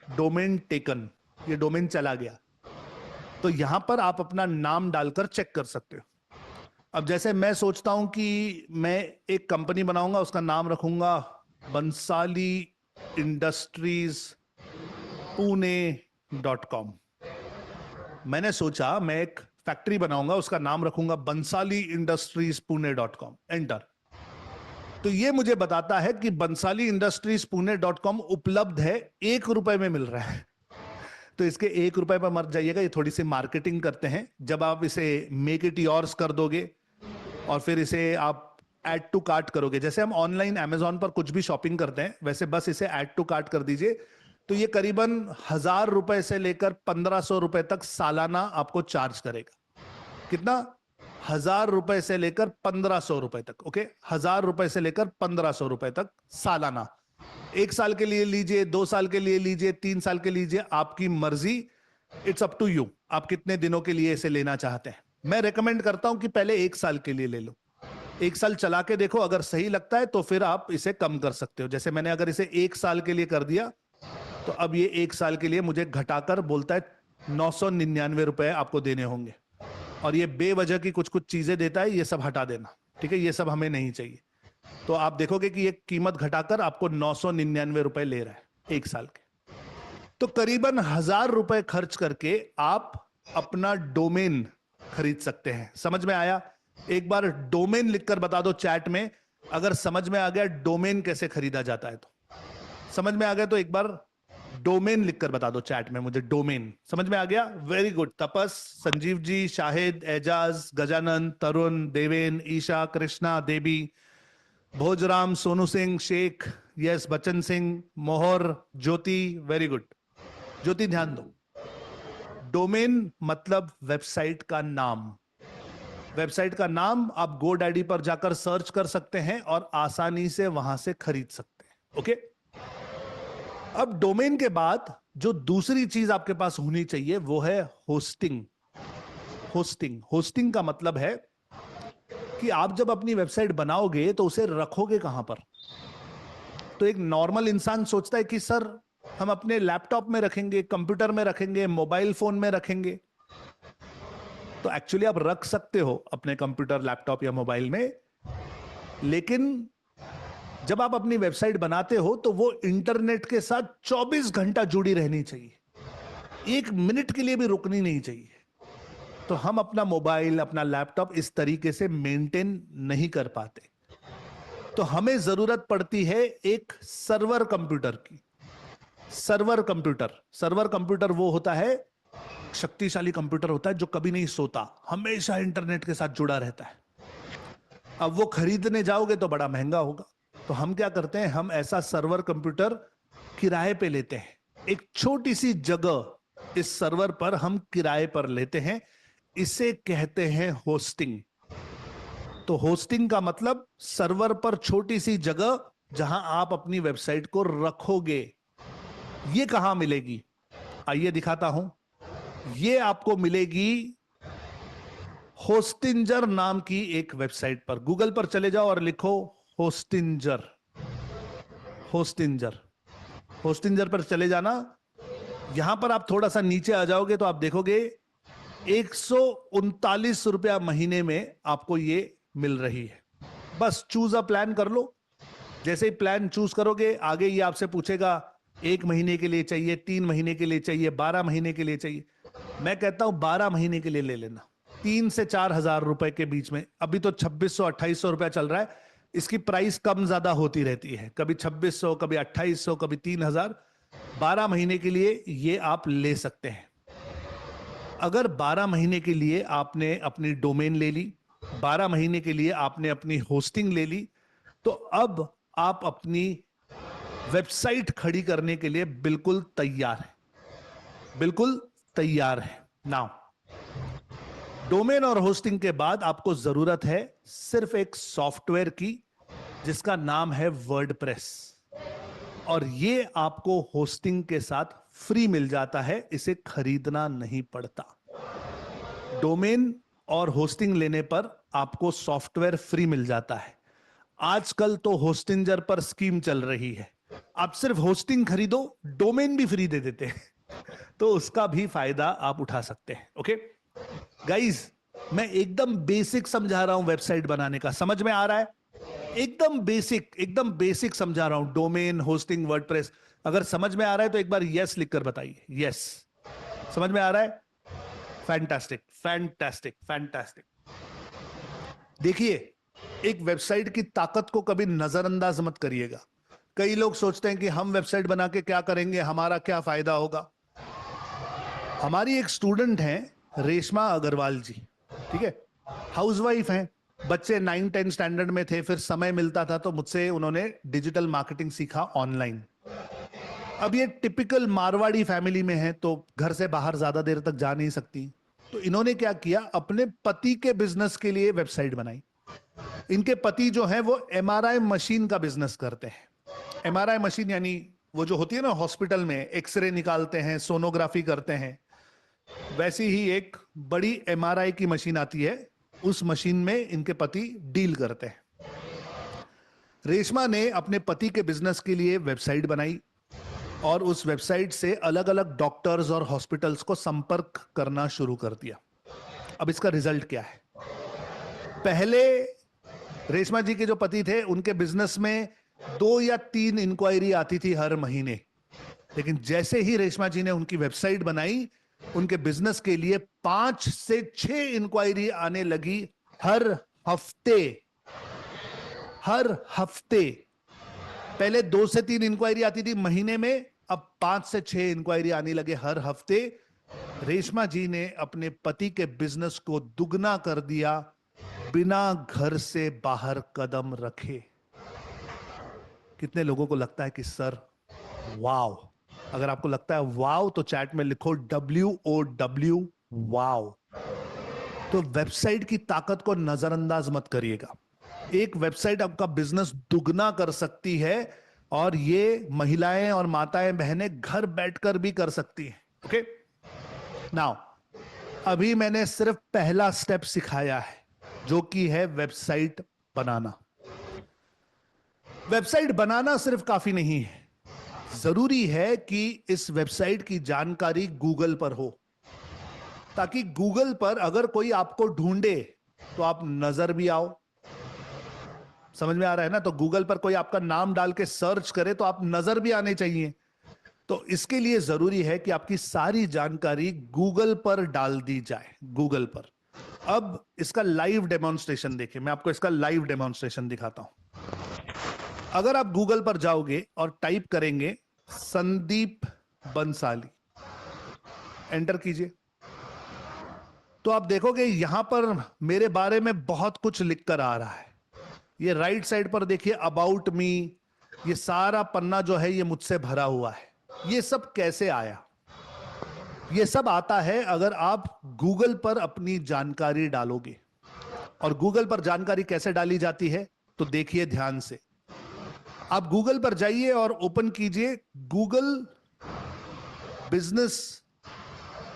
Domain taken, ये domain चला गया। तो यहां पर आप अपना नाम डालकर चेक कर सकते हो। अब जैसे मैं सोचता हूं कि मैं एक कंपनी बनाऊंगा, उसका नाम रखूंगा बंसाली इंडस्ट्रीज पुणे.com। मैंने सोचा मैं एक फैक्ट्री बनाऊंगा, उसका नाम रखूंगा बंसाली इंडस्ट्रीज पुणे.com। एंटर। तो ये मुझे बताता है कि बंसाली इंडस्ट्रीज पुणे.com उपलब्ध है, 1 रुपए में मिल रहा है। तो इसके 1 रुपए पर मत जाइएगा, ये थोड़ी सी मार्केटिंग करते हैं। जब आप इसे मेक इट योर्स कर दोगे और फिर इसे आप ऐड टू कार्ट करोगे, जैसे हम ऑनलाइन अमेजॉन पर कुछ भी शॉपिंग करते हैं, वैसे बस इसे ऐड टू कार्ट कर दीजिए, तो ये करीबन 1,000 रुपए से लेकर 1,500 रुपए तक सालाना आपको चार्ज करेगा। कितना? 1,000 रुपए से लेकर 1,500 रुपए तक। ओके, 1,000 रुपए से लेकर 1,500 रुपए तक सालाना। 1 साल के लिए लीजिए, 2 साल के लिए लीजिए, 3 साल के लीजिए, आपकी मर्जी। इट्स अप टू यू, आप कितने दिनों के लिए इसे लेना चाहते हैं। मैं रेकमेंड करता हूं कि पहले 1 साल के लिए ले लो, 1 साल चला के देखो, अगर सही लगता है तो फिर आप इसे कम कर सकते हो। जैसे मैंने अगर इसे 1 साल के लिए कर दिया, तो अब ये 1 साल के लिए मुझे घटाकर बोलता है 999 रुपए आपको देने होंगे। और ये बेवजह की कुछ कुछ चीजें देता है, ये सब हटा देना, ठीक है, ये सब हमें नहीं चाहिए। तो आप देखोगे कि ये कीमत घटाकर आपको 999 रुपए ले रहा है 1 साल के। तो करीबन 1,000 रुपए खर्च करके आप अपना डोमेन खरीद सकते हैं। समझ में आया? एक बार डोमेन लिखकर बता दो चैट में, अगर समझ में आ गया डोमेन कैसे खरीदा जाता है। तो समझ में आ गया तो एक बार डोमेन लिखकर बता दो चैट में मुझे, डोमेन समझ में आ गया? Very good. Tapas, Sanjeev ji, Shahid, Ejaz, Gajanan, Tarun, Deven, Isha, Krishna, Devi, Bhojram, Sonu Singh, Sheikh, yes, Bachchan Singh, Mohar, Jyoti, very good. ज्योति ध्यान दो, डोमेन मतलब वेबसाइट का नाम। वेबसाइट का नाम आप GoDaddy पर जाकर सर्च कर सकते हैं और आसानी से वहां से खरीद सकते हैं। ओके, अब डोमेन के बाद जो दूसरी चीज आपके पास होनी चाहिए वो है होस्टिंग। होस्टिंग का मतलब है कि आप जब अपनी वेबसाइट बनाओगे तो उसे रखोगे कहां पर। तो एक नॉर्मल इंसान सोचता है कि सर हम अपने लैपटॉप में रखेंगे, कंप्यूटर में रखेंगे, मोबाइल फोन में रखेंगे। तो एक्चुअली आप रख सकते हो अपने कंप्यूटर, लैपटॉप या मोबाइल में, लेकिन जब आप अपनी वेबसाइट बनाते हो तो वो इंटरनेट के साथ 24 घंटा जुड़ी रहनी चाहिए, 1 मिनट के लिए भी रुकनी नहीं चाहिए। तो हम अपना मोबाइल, अपना लैपटॉप इस तरीके से मेंटेन नहीं कर पाते। तो हमें जरूरत पड़ती है एक सर्वर कंप्यूटर की। सर्वर कंप्यूटर वो होता है, शक्तिशाली कंप्यूटर होता है जो कभी नहीं सोता, हमेशा इंटरनेट के साथ जुड़ा रहता है। अब वो खरीदने जाओगे तो बड़ा महंगा होगा। तो हम क्या करते हैं, हम ऐसा सर्वर कंप्यूटर किराए पे लेते हैं। एक छोटी सी जगह इस सर्वर पर हम किराए पर लेते हैं, इसे कहते हैं होस्टिंग। तो होस्टिंग का मतलब सर्वर पर छोटी सी जगह जहां आप अपनी वेबसाइट को रखोगे। ये कहां मिलेगी? आइए दिखाता हूं। ये आपको मिलेगी होस्टिंजर नाम की एक वेबसाइट पर। गूगल पर चले जाओ और लिखो होस्टिंजर। होस्टिंजर होस्टिंजर पर चले जाना। यहां पर आप थोड़ा सा नीचे आ जाओगे तो आप देखोगे 139 रुपया महीने में आपको ये मिल रही है। बस चूज अ प्लान कर लो। जैसे ही प्लान चूज करोगे, आगे ये आपसे पूछेगा 1 महीने के लिए चाहिए, 3 महीने के लिए चाहिए, 12 महीने के लिए चाहिए। मैं कहता हूं 12 महीने के लिए ले लेना, 3 से 4 हजार रुपए के बीच में। अभी तो 2,600-2,800 रुपया चल रहा है। इसकी प्राइस कम ज्यादा होती रहती है, कभी 2,600, कभी 2,800, कभी 3,000। 12 महीने के लिए ये आप ले सकते हैं। अगर 12 महीने के लिए आपने अपनी डोमेन ले ली, 12 महीने के लिए आपने अपनी होस्टिंग ले ली, तो अब आप अपनी वेबसाइट खड़ी करने के लिए बिल्कुल तैयार है, बिल्कुल तैयार है। नाउ डोमेन और होस्टिंग के बाद आपको जरूरत है सिर्फ एक सॉफ्टवेयर की, जिसका नाम है वर्डप्रेस। और ये आपको होस्टिंग के साथ फ्री मिल जाता है, इसे खरीदना नहीं पड़ता। डोमेन और होस्टिंग लेने पर आपको सॉफ्टवेयर फ्री मिल जाता है। आजकल तो होस्टिंजर पर स्कीम चल रही है, आप सिर्फ होस्टिंग खरीदो, डोमेन भी फ्री दे देते हैं, तो उसका भी फायदा आप उठा सकते हैं। ओके गाइस, मैं एकदम बेसिक समझा रहा हूं वेबसाइट बनाने का, समझ में आ रहा है? एकदम बेसिक समझा रहा हूं, डोमेन, होस्टिंग, वर्डप्रेस। अगर समझ में आ रहा है तो एक बार यस लिखकर बताइए। यस, समझ में आ रहा है? Fantastic fantastic fantastic. देखिए, एक वेबसाइट की ताकत को कभी नजरअंदाज मत करिएगा। कई लोग सोचते हैं कि हम वेबसाइट बना के क्या करेंगे, हमारा क्या फायदा होगा। हमारी एक स्टूडेंट हैं रेशमा अग्रवाल जी, ठीक है, हाउसवाइफ हैं, बच्चे 9-10 स्टैंडर्ड में थे, फिर समय मिलता था तो मुझसे उन्होंने डिजिटल मार्केटिंग सीखा ऑनलाइन। अब ये टिपिकल मारवाड़ी फैमिली में है तो घर से बाहर ज्यादा देर तक जा नहीं सकती, तो इन्होंने क्या किया, अपने पति के बिजनेस के लिए वेबसाइट बनाई। इनके पति जो है वो एमआरआई मशीन का बिजनेस करते हैं। एमआरआई मशीन यानी वो जो होती है ना, हॉस्पिटल में एक्सरे निकालते हैं, सोनोग्राफी करते हैं, वैसी ही एक बड़ी एमआरआई की मशीन आती है, उस मशीन में इनके पति डील करते हैं। रेशमा ने अपने पति के बिजनेस के लिए वेबसाइट बनाई और उस वेबसाइट से अलग अलग डॉक्टर्स और हॉस्पिटल्स को संपर्क करना शुरू कर दिया। अब इसका रिजल्ट क्या है? पहले रेशमा जी के जो पति थे, उनके बिजनेस में 2 या 3 इंक्वायरी आती थी हर महीने, लेकिन जैसे ही रेशमा जी ने उनकी वेबसाइट बनाई, उनके बिजनेस के लिए 5 से 6 इंक्वायरी आने लगी हर हफ्ते। हर हफ्ते। पहले 2 से 3 इंक्वायरी आती थी महीने में, अब 5 से 6 इंक्वायरी आने लगे हर हफ्ते। रेशमा जी ने अपने पति के बिजनेस को दुगना कर दिया बिना घर से बाहर कदम रखे। कितने लोगों को लगता है कि सर वाव? अगर आपको लगता है वाव तो चैट में लिखो WOW वाव। तो वेबसाइट की ताकत को नजरअंदाज मत करिएगा। एक वेबसाइट आपका बिजनेस दुगना कर सकती है, और ये महिलाएं और माताएं बहनें घर बैठकर भी कर सकती हैं। ओके नाउ, अभी मैंने सिर्फ पहला स्टेप सिखाया है, जो कि है वेबसाइट बनाना। वेबसाइट बनाना सिर्फ काफी नहीं है, जरूरी है कि इस वेबसाइट की जानकारी गूगल पर हो, ताकि गूगल पर अगर कोई आपको ढूंढे तो आप नजर भी आओ। समझ में आ रहा है ना? तो गूगल पर कोई आपका नाम डाल के सर्च करे तो आप नजर भी आने चाहिए। तो इसके लिए जरूरी है कि आपकी सारी जानकारी गूगल पर डाल दी जाए, गूगल पर। अब इसका लाइव डेमोन्स्ट्रेशन देखिए, मैं आपको इसका लाइव डेमोन्स्ट्रेशन दिखाता हूं। अगर आप गूगल पर जाओगे और टाइप करेंगे संदीप बंसाली, एंटर कीजिए, तो आप देखोगे यहां पर मेरे बारे में बहुत कुछ लिखकर आ रहा है। ये राइट साइड पर देखिए अबाउट मी, ये सारा पन्ना जो है ये मुझसे भरा हुआ है। ये सब कैसे आया? ये सब आता है अगर आप गूगल पर अपनी जानकारी डालोगे। और गूगल पर जानकारी कैसे डाली जाती है तो देखिए ध्यान से। आप गूगल पर जाइए और ओपन कीजिए Google business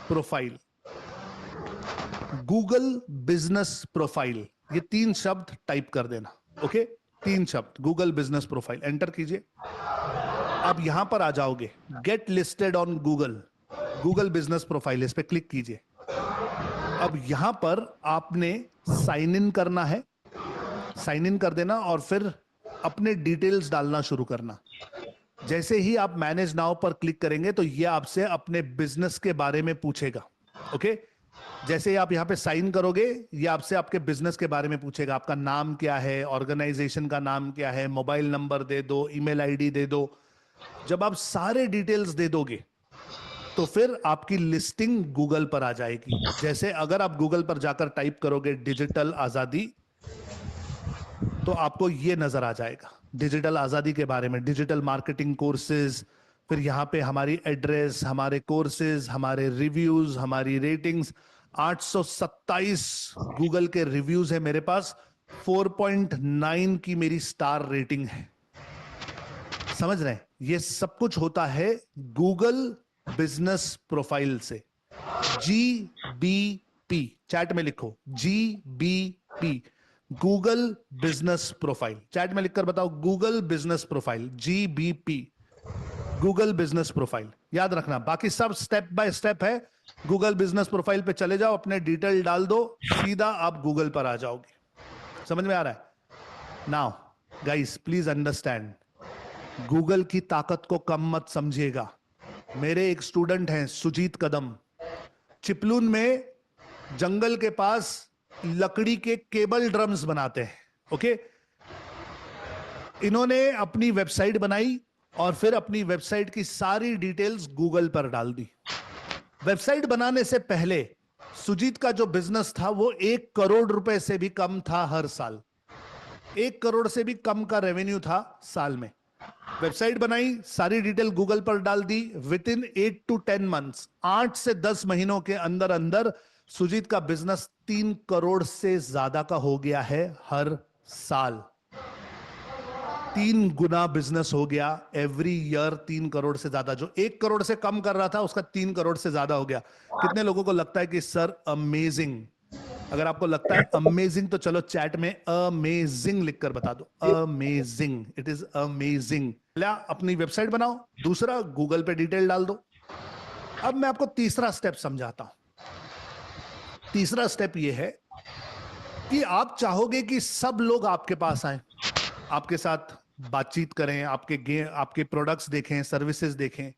profile. Google business profile, ये 3 शब्द टाइप कर देना। ओके, 3 शब्द गूगल बिजनेस प्रोफाइल, एंटर कीजिए। अब यहां पर आ जाओगे get listed on Google, Google business profile, इस पे क्लिक कीजिए। अब यहां पर आपने साइन इन करना है, साइन इन कर देना और फिर अपने डिटेल्स डालना शुरू करना। जैसे ही आप मैनेज नाउ पर क्लिक करेंगे तो ये आपसे अपने बिजनेस के बारे में पूछेगा। ओके, जैसे ही आप यहां पे साइन करोगे, ये आपसे आपके बिजनेस के बारे में पूछेगा। आपका नाम क्या है, ऑर्गेनाइजेशन का नाम क्या है, मोबाइल नंबर दे दो, ईमेल आईडी दे दो। जब आप सारे डिटेल्स दे दोगे तो फिर आपकी लिस्टिंग गूगल पर आ जाएगी। जैसे अगर आप गूगल पर जाकर टाइप करोगे डिजिटल आजादी, तो आपको ये नजर आ जाएगा डिजिटल आजादी के बारे में, डिजिटल मार्केटिंग कोर्सेज। फिर यहां पे हमारी एड्रेस, हमारे कोर्सेज, हमारे रिव्यूज, हमारी रेटिंग्स। 827 गूगल के रिव्यूज है मेरे पास, 4.9 की मेरी स्टार रेटिंग है। समझ रहे हैं? ये सब कुछ होता है गूगल बिजनेस प्रोफाइल से। GBP, चैट में लिखो GBP, Google business profile, chat में लिखकर बताओ Google business profile, GBP, Google business profile. याद रखना, बाकी सब स्टेप बाय स्टेप है। गूगल बिजनेस प्रोफाइल पे चले जाओ, अपने डिटेल डाल दो, सीधा आप गूगल पर आ जाओगे। समझ में आ रहा है? Now guys please understand, Google की ताकत को कम मत समझिएगा। मेरे एक स्टूडेंट हैं सुजीत कदम, चिपलून में जंगल के पास लकड़ी के केबल ड्रम्स बनाते हैं। ओके, इन्होंने अपनी वेबसाइट बनाई और फिर अपनी वेबसाइट की सारी डिटेल्स गूगल पर डाल दी। वेबसाइट बनाने से पहले सुजीत का जो बिजनेस था वो 1 करोड़ रुपए से भी कम था हर साल। 1 करोड़ से भी कम का रेवेन्यू था साल में। वेबसाइट बनाई, सारी डिटेल गूगल पर डाल दी, विद इन 8 to 10 मंथ्स, 8 से 10 महीनों के अंदर अंदर सुजीत का बिजनेस 3 करोड़ से ज्यादा का हो गया है हर साल। 3 गुना बिजनेस हो गया एवरी ईयर, 3 करोड़ से ज्यादा। जो 1 करोड़ से कम कर रहा था उसका 3 करोड़ से ज्यादा हो गया। कितने लोगों को लगता है कि सर अमेजिंग? अगर आपको लगता है अमेजिंग तो चलो चैट में अमेजिंग लिखकर बता दो। Amazing, it is amazing. अपनी वेबसाइट बनाओ, दूसरा गूगल पे डिटेल डाल दो। अब मैं आपको तीसरा स्टेप समझाता हूं। तीसरा स्टेप यह है कि आप चाहोगे कि सब लोग आपके पास आए, आपके साथ बातचीत करें, आपके प्रोडक्ट्स देखें, सर्विसेज देखें।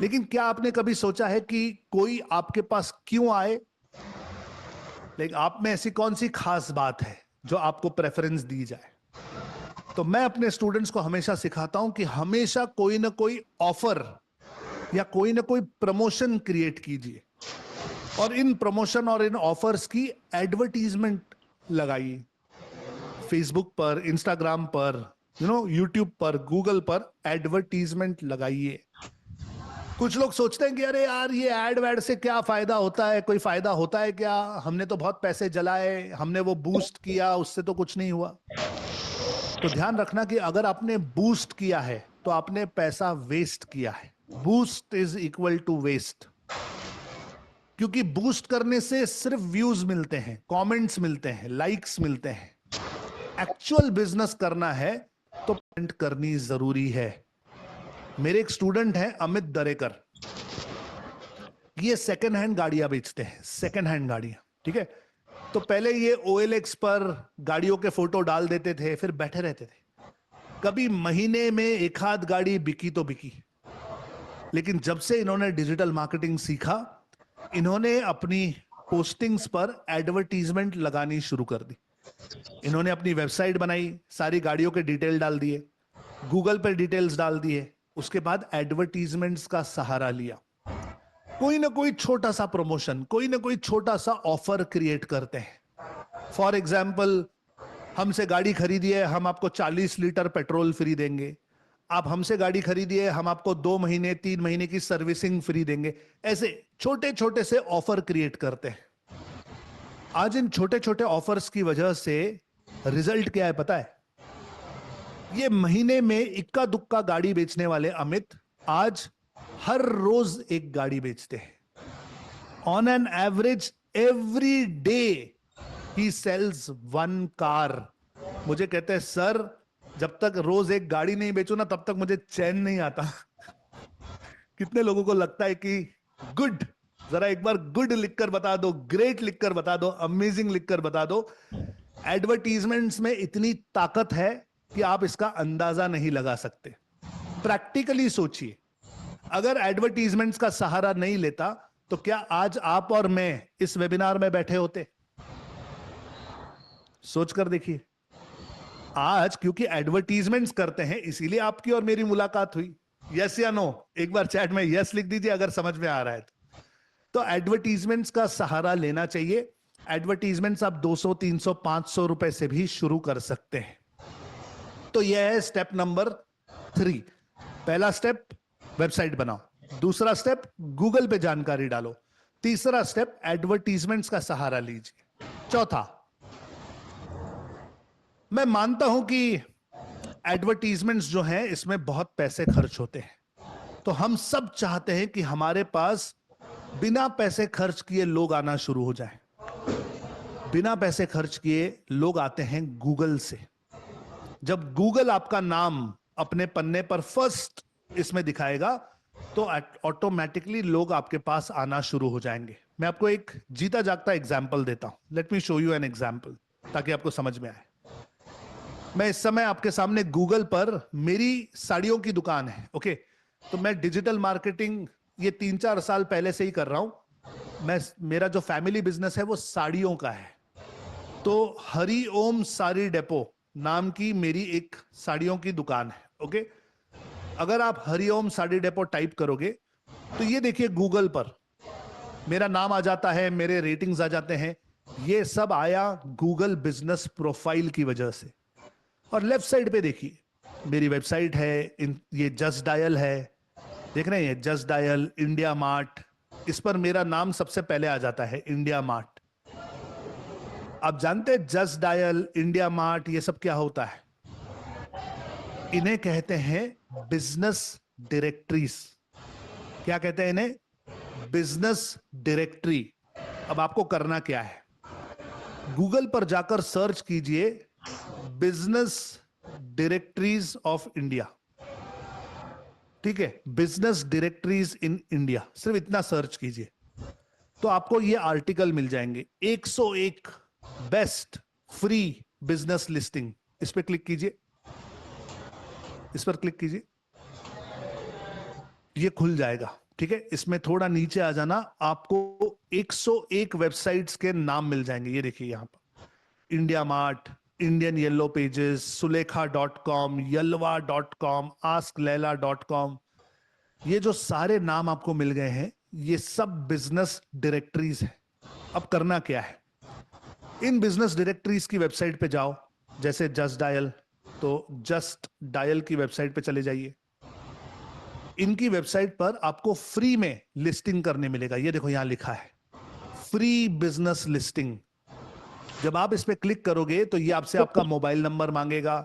लेकिन क्या आपने कभी सोचा है कि कोई आपके पास क्यों आए? लेकिन आप में ऐसी कौन सी खास बात है जो आपको प्रेफरेंस दी जाए? तो मैं अपने स्टूडेंट्स को हमेशा सिखाता हूं कि हमेशा कोई ना कोई ऑफर या कोई ना कोई प्रमोशन क्रिएट कीजिए और इन प्रमोशन और इन ऑफर्स की एडवर्टीजमेंट लगाइए। फेसबुक पर, इंस्टाग्राम पर, यूट्यूब पर, गूगल पर एडवर्टीजमेंट लगाइए। कुछ लोग सोचते हैं कि अरे यार ये एड वैड से क्या फायदा होता है, कोई फायदा होता है क्या? हमने तो बहुत पैसे जलाए, हमने वो बूस्ट किया, उससे तो कुछ नहीं हुआ। तो ध्यान रखना कि अगर आपने बूस्ट किया है तो आपने पैसा वेस्ट किया है। Boost is equal to waste, क्योंकि बूस्ट करने से सिर्फ व्यूज मिलते हैं, कमेंट्स मिलते हैं, लाइक्स मिलते हैं। एक्चुअल बिजनेस करना है तो पेमेंट करनी जरूरी है। मेरे एक स्टूडेंट हैं अमित दरेकर, ये सेकेंड हैंड गाड़ियां बेचते हैं, सेकेंड हैंड गाड़ियां। ठीक है, तो पहले ये OLX पर गाड़ियों के फोटो डाल देते थे, फिर बैठे रहते थे। कभी महीने में एक आध गाड़ी बिकी तो बिकी, लेकिन जब से इन्होंने डिजिटल मार्केटिंग सीखा, इन्होंने अपनी पोस्टिंग्स पर एडवर्टीजमेंट लगानी शुरू कर दी। इन्होंने अपनी वेबसाइट बनाई, सारी गाड़ियों के डिटेल डाल दिए, गूगल पर डिटेल्स डाल दिए, उसके बाद एडवर्टीजमेंट्स का सहारा लिया। कोई ना कोई छोटा सा प्रमोशन, कोई ना कोई छोटा सा ऑफर क्रिएट करते हैं। फॉर एग्जाम्पल, हमसे गाड़ी खरीदिए, हम आपको 40 लीटर पेट्रोल फ्री देंगे। आप हमसे गाड़ी खरीदिए, हम आपको 2 महीने 3 महीने की सर्विसिंग फ्री देंगे। ऐसे छोटे छोटे से ऑफर क्रिएट करते हैं। आज इन छोटे छोटे ऑफर्स की वजह से रिजल्ट क्या है पता है? ये महीने में इक्का दुक्का गाड़ी बेचने वाले अमित आज हर रोज एक गाड़ी बेचते हैं। On an average every day he sells 1 car. मुझे कहते हैं सर, जब तक रोज एक गाड़ी नहीं बेचू ना तब तक मुझे चैन नहीं आता। कितने लोगों को लगता है कि गुड, जरा एक बार गुड लिखकर बता दो, ग्रेट लिखकर बता दो, अमेजिंग लिखकर बता दो। एडवर्टीजमेंट्स में इतनी ताकत है कि आप इसका अंदाजा नहीं लगा सकते। प्रैक्टिकली सोचिए, अगर एडवर्टीजमेंट्स का सहारा नहीं लेता तो क्या आज आप और मैं इस वेबिनार में बैठे होते? सोचकर देखिए। आज क्योंकि एडवर्टीजमेंट्स करते हैं इसीलिए आपकी और मेरी मुलाकात हुई। यस या नो? एक बार चैट में यस लिख दीजिए अगर समझ में आ रहा है तो एडवर्टीजमेंट्स का सहारा लेना चाहिए। एडवर्टीजमेंट्स आप 200, 300, 500 रुपए से भी शुरू कर सकते हैं। तो यह है स्टेप नंबर 3। पहला स्टेप वेबसाइट बनाओ, दूसरा स्टेप गूगल पे जानकारी डालो, तीसरा स्टेप एडवर्टीजमेंट्स का सहारा लीजिए, चौथा, मैं मानता हूं कि एडवर्टीजमेंट्स जो हैं इसमें बहुत पैसे खर्च होते हैं, तो हम सब चाहते हैं कि हमारे पास बिना पैसे खर्च किए लोग आना शुरू हो जाएं। बिना पैसे खर्च किए लोग आते हैं गूगल से। जब गूगल आपका नाम अपने पन्ने पर फर्स्ट इसमें दिखाएगा तो ऑटोमेटिकली लोग आपके पास आना शुरू हो जाएंगे। मैं आपको एक जीता जागता एग्जाम्पल देता हूं। Let me show you an example ताकि आपको समझ में आए। मैं इस समय आपके सामने गूगल पर, मेरी साड़ियों की दुकान है, ओके। तो मैं डिजिटल मार्केटिंग ये 3-4 साल पहले से ही कर रहा हूं। मेरा जो फैमिली बिजनेस है वो साड़ियों का है। तो हरि ओम साड़ी डेपो नाम की मेरी एक साड़ियों की दुकान है, ओके। अगर आप हरि ओम साड़ी डेपो टाइप करोगे तो ये देखिए गूगल पर मेरा नाम आ जाता है, मेरे रेटिंग्स आ जाते हैं। ये सब आया गूगल बिजनेस प्रोफाइल की वजह से। और लेफ्ट साइड पे देखिए मेरी वेबसाइट है, ये जस्ट डायल है, देख रहे हैं, जस्ट डायल, इंडिया मार्ट, इस पर मेरा नाम सबसे पहले आ जाता है, इंडिया मार्ट। आप जानते हैं जस्ट डायल, इंडिया मार्ट, ये सब क्या होता है? इन्हें कहते हैं बिजनेस डायरेक्टरीज। क्या कहते हैं इन्हें? Business directory. अब आपको करना क्या है, गूगल पर जाकर सर्च कीजिए बिजनेस डायरेक्टरीज ऑफ इंडिया, ठीक है, बिजनेस डायरेक्टरीज इन इंडिया, सिर्फ इतना सर्च कीजिए तो आपको ये आर्टिकल मिल जाएंगे, 101 बेस्ट फ्री बिजनेस लिस्टिंग। इस पर क्लिक कीजिए, इस पर क्लिक कीजिए, ये खुल जाएगा, ठीक है। इसमें थोड़ा नीचे आ जाना, आपको 101 वेबसाइट्स के नाम मिल जाएंगे। ये देखिए यहां पर India Mart, Indian yellow pages, सुलेखा.com, yalwa.com, askleila.com, ये जो सारे नाम आपको मिल गए हैं ये सब बिजनेस डायरेक्टरीज हैं। अब करना क्या है, इन बिजनेस डायरेक्टरीज की वेबसाइट पे जाओ, जैसे जस्ट डायल, तो जस्ट डायल की वेबसाइट पे चले जाइए। इनकी वेबसाइट पर आपको फ्री में लिस्टिंग करने मिलेगा। ये देखो यहां लिखा है फ्री बिजनेस लिस्टिंग। जब आप इस पे क्लिक करोगे तो ये आपसे आपका मोबाइल नंबर मांगेगा,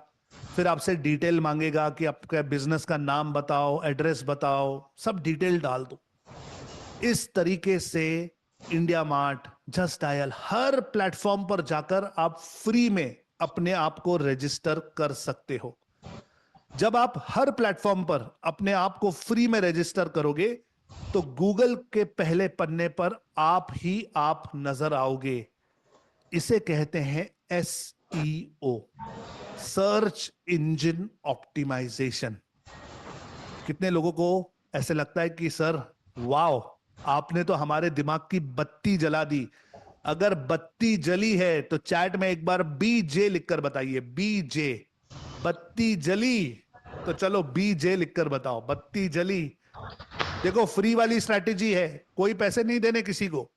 फिर आपसे डिटेल मांगेगा कि आपका बिजनेस का नाम बताओ, एड्रेस बताओ, सब डिटेल डाल दो। इस तरीके से इंडिया मार्ट, जस्ट डायल, हर प्लेटफॉर्म पर जाकर आप फ्री में अपने आप को रजिस्टर कर सकते हो। जब आप हर प्लेटफॉर्म पर अपने आप को फ्री में रजिस्टर करोगे तो गूगल के पहले पन्ने पर आप ही आप नजर आओगे। इसे कहते हैं SEO, सर्च इंजन ऑप्टिमाइजेशन। कितने लोगों को ऐसे लगता है कि सर वाओ, आपने तो हमारे दिमाग की बत्ती जला दी। अगर बत्ती जली है तो चैट में एक बार BJ लिखकर बताइए, BJ। बत्ती जली तो चलो BJ लिखकर बताओ, बत्ती जली। देखो फ्री वाली स्ट्रैटेजी है, कोई पैसे नहीं देने किसी को।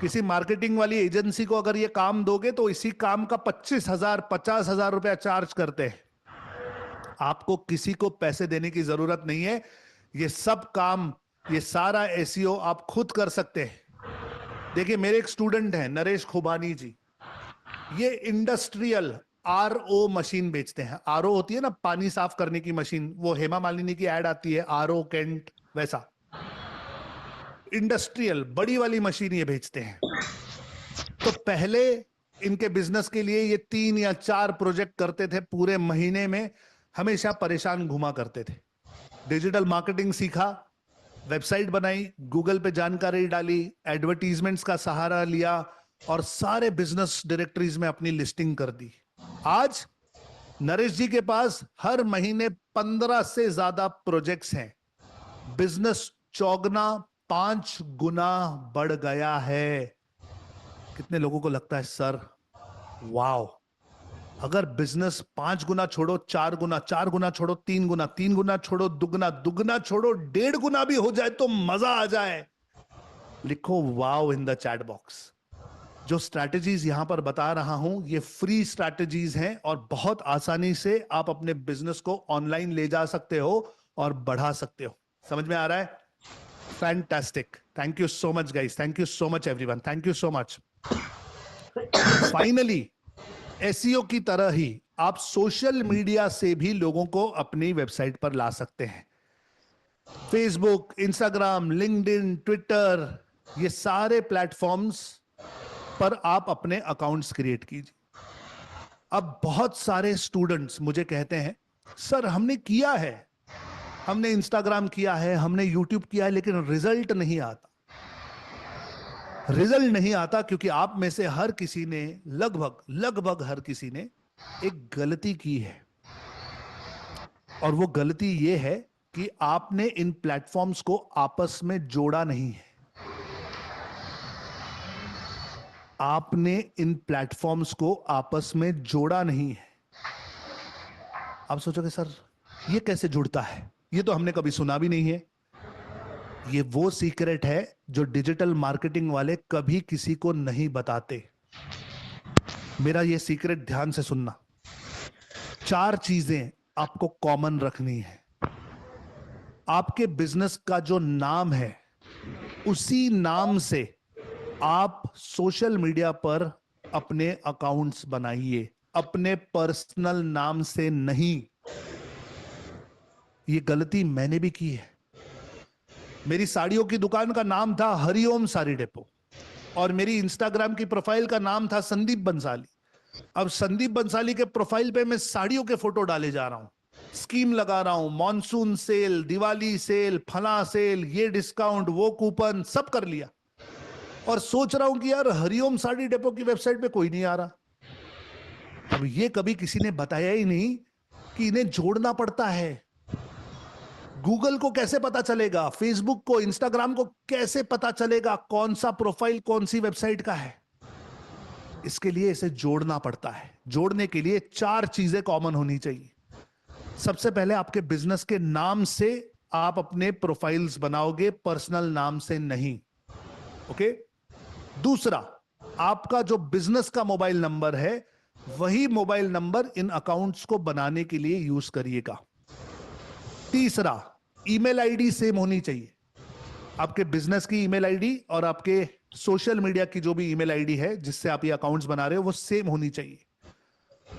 किसी मार्केटिंग वाली एजेंसी को अगर ये काम दोगे तो इसी काम का 25,000 50,000 रुपया चार्ज करते हैं। आपको किसी को पैसे देने की जरूरत नहीं है। ये सब काम, ये सारा SEO आप खुद कर सकते हैं। देखिए मेरे एक स्टूडेंट हैं नरेश खुबानी जी, ये इंडस्ट्रियल RO मशीन बेचते हैं। RO होती है ना पानी साफ करने की मशीन, वो हेमा मालिनी की ऐड आती है, RO केंट, वैसा इंडस्ट्रियल बड़ी वाली मशीन ये बेचते हैं। तो पहले इनके बिजनेस के लिए ये 3 या 4 प्रोजेक्ट करते थे पूरे महीने में, हमेशा परेशान घुमा करते थे। डिजिटल मार्केटिंग सीखा, वेबसाइट बनाई, गूगल पे जानकारी डाली, एडवर्टीजमेंट्स का सहारा लिया और सारे बिजनेस डायरेक्टरीज में अपनी लिस्टिंग कर दी। आज नरेश जी के पास हर महीने 15 से ज्यादा प्रोजेक्ट्स हैं। बिजनेस चौगुना 5 गुना बढ़ गया है। कितने लोगों को लगता है सर वाओ, अगर बिजनेस 5 गुना छोड़ो 4 गुना, 4 गुना छोड़ो 3 गुना, 3 गुना छोड़ो दुगना, दुगना छोड़ो 1.5 गुना भी हो जाए तो मजा आ जाए, लिखो wow in the chat box. जो स्ट्रैटेजीज यहां पर बता रहा हूं ये फ्री स्ट्रैटेजीज हैं और बहुत आसानी से आप अपने बिजनेस को ऑनलाइन ले जा सकते हो और बढ़ा सकते हो। समझ में आ रहा है? Fantastic, thank you so much guys, thank you so much everyone, thank you so much. Finally SEO की तरह ही आप सोशल मीडिया से भी लोगों को अपनी वेबसाइट पर ला सकते हैं। फेसबुक, इंस्टाग्राम, लिंक्डइन, ट्विटर, ये सारे प्लेटफॉर्म्स पर आप अपने अकाउंट्स क्रिएट कीजिए। अब बहुत सारे स्टूडेंट्स मुझे कहते हैं, सर हमने किया है, हमने इंस्टाग्राम किया है, हमने यूट्यूब किया है, लेकिन रिजल्ट नहीं आता। रिजल्ट नहीं आता क्योंकि आप में से हर किसी ने, लगभग हर किसी ने एक गलती की है। और वो गलती ये है कि आपने इन प्लेटफॉर्म्स को आपस में जोड़ा नहीं है। आपने इन प्लेटफॉर्म्स को आपस में जोड़ा नहीं है। आप सोचोगे सर ये कैसे जुड़ता है, ये तो हमने कभी सुना भी नहीं है। ये वो सीक्रेट है जो डिजिटल मार्केटिंग वाले कभी किसी को नहीं बताते। मेरा ये सीक्रेट ध्यान से सुनना। 4 चीजें आपको कॉमन रखनी है। आपके बिजनेस का जो नाम है, उसी नाम से आप सोशल मीडिया पर अपने अकाउंट्स बनाइए, अपने पर्सनल नाम से नहीं। ये गलती मैंने भी की है। मेरी साड़ियों की दुकान का नाम था हरिओम साड़ी डेपो और मेरी इंस्टाग्राम की प्रोफाइल का नाम था संदीप बंसाली। अब संदीप बंसाली के प्रोफाइल पे मैं साड़ियों के फोटो डाले जा रहा हूं, स्कीम लगा रहा हूं, मॉनसून सेल, दिवाली सेल, फला सेल, ये डिस्काउंट, वो कूपन, सब कर लिया। और सोच रहा हूं कि यार हरिओम साड़ी डेपो की वेबसाइट पे कोई नहीं आ रहा। अब ये कभी किसी ने बताया ही नहीं कि इन्हें जोड़ना पड़ता है। गूगल को कैसे पता चलेगा, फेसबुक को, इंस्टाग्राम को कैसे पता चलेगा कौन सा प्रोफाइल कौन सी वेबसाइट का है? इसके लिए इसे जोड़ना पड़ता है। जोड़ने के लिए 4 चीजें कॉमन होनी चाहिए। सबसे पहले आपके बिजनेस के नाम से आप अपने प्रोफाइल्स बनाओगे, पर्सनल नाम से नहीं। ओके। दूसरा, आपका जो बिजनेस का मोबाइल नंबर है, वही मोबाइल नंबर इन अकाउंट्स को बनाने के लिए यूज करिएगा। तीसरा, ईमेल आईडी सेम होनी चाहिए। आपके बिजनेस की ईमेल आईडी और आपके सोशल मीडिया की जो भी ईमेल आईडी है जिससे आप ये अकाउंट्स बना रहे हो, वो सेम होनी चाहिए।